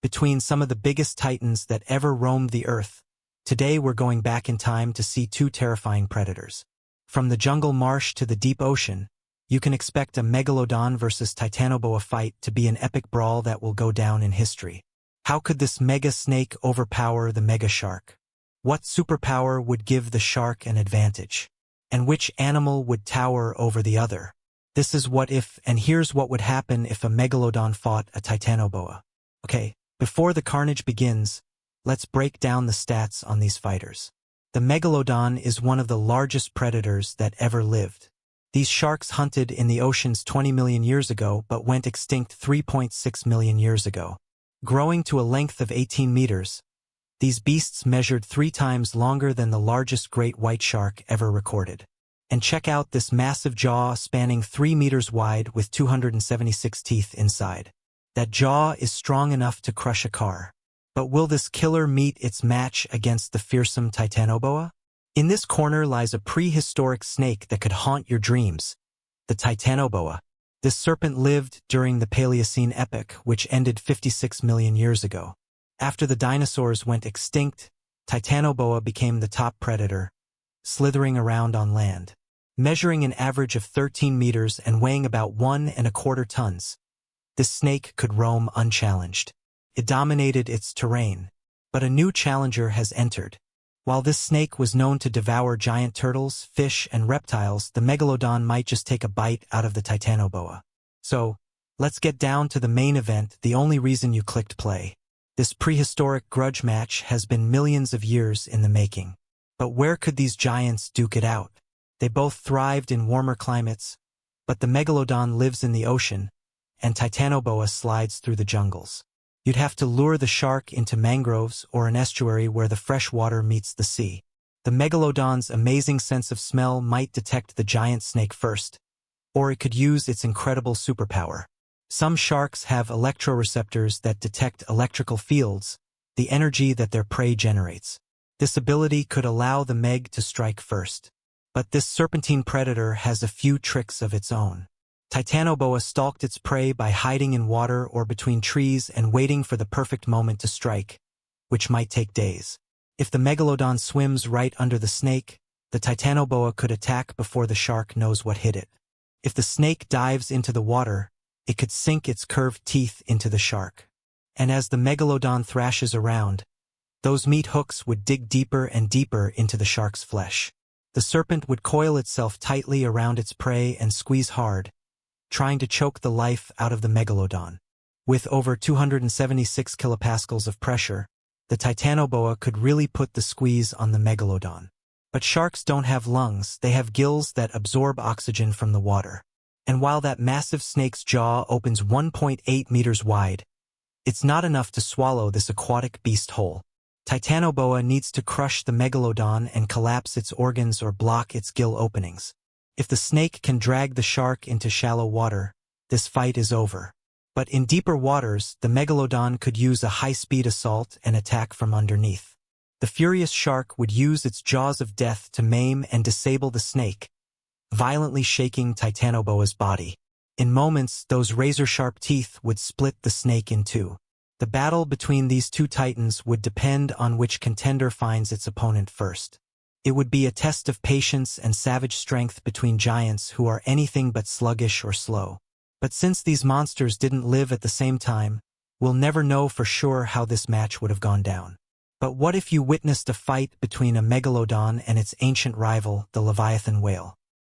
between some of the biggest titans that ever roamed the earth. Today we're going back in time to see two terrifying predators. From the jungle marsh to the deep ocean, you can expect a Megalodon versus Titanoboa fight to be an epic brawl that will go down in history. How could this mega snake overpower the mega shark? What superpower would give the shark an advantage? And which animal would tower over the other? This is What If, and here's what would happen if a Megalodon fought a Titanoboa. Okay, before the carnage begins, let's break down the stats on these fighters. The Megalodon is one of the largest predators that ever lived. These sharks hunted in the oceans 20 million years ago but went extinct 3.6 million years ago. Growing to a length of 18 meters, these beasts measured 3 times longer than the largest great white shark ever recorded. And check out this massive jaw spanning 3 meters wide with 276 teeth inside. That jaw is strong enough to crush a car. But will this killer meet its match against the fearsome Titanoboa? In this corner lies a prehistoric snake that could haunt your dreams, the Titanoboa. This serpent lived during the Paleocene epoch, which ended 56 million years ago. After the dinosaurs went extinct, Titanoboa became the top predator, slithering around on land. Measuring an average of 13 meters and weighing about 1.25 tons, this snake could roam unchallenged. It dominated its terrain. But a new challenger has entered. While this snake was known to devour giant turtles, fish, and reptiles, the Megalodon might just take a bite out of the Titanoboa. So, let's get down to the main event, the only reason you clicked play. This prehistoric grudge match has been millions of years in the making. But where could these giants duke it out? They both thrived in warmer climates, but the Megalodon lives in the ocean, and Titanoboa slides through the jungles. You'd have to lure the shark into mangroves or an estuary where the fresh water meets the sea. The Megalodon's amazing sense of smell might detect the giant snake first, or it could use its incredible superpower. Some sharks have electroreceptors that detect electrical fields, the energy that their prey generates. This ability could allow the Meg to strike first. But this serpentine predator has a few tricks of its own. Titanoboa stalked its prey by hiding in water or between trees and waiting for the perfect moment to strike, which might take days. If the Megalodon swims right under the snake, the Titanoboa could attack before the shark knows what hit it. If the snake dives into the water, it could sink its curved teeth into the shark. And as the Megalodon thrashes around, those meat hooks would dig deeper and deeper into the shark's flesh. The serpent would coil itself tightly around its prey and squeeze hard, trying to choke the life out of the Megalodon. With over 276 kilopascals of pressure, the Titanoboa could really put the squeeze on the Megalodon. But sharks don't have lungs, they have gills that absorb oxygen from the water. And while that massive snake's jaw opens 1.8 meters wide, it's not enough to swallow this aquatic beast whole. Titanoboa needs to crush the Megalodon and collapse its organs or block its gill openings. If the snake can drag the shark into shallow water, this fight is over. But in deeper waters, the Megalodon could use a high-speed assault and attack from underneath. The furious shark would use its jaws of death to maim and disable the snake, violently shaking Titanoboa's body. In moments, those razor-sharp teeth would split the snake in two. The battle between these two titans would depend on which contender finds its opponent first. It would be a test of patience and savage strength between giants who are anything but sluggish or slow. But since these monsters didn't live at the same time, we'll never know for sure how this match would have gone down. But what if you witnessed a fight between a Megalodon and its ancient rival, the Leviathan whale?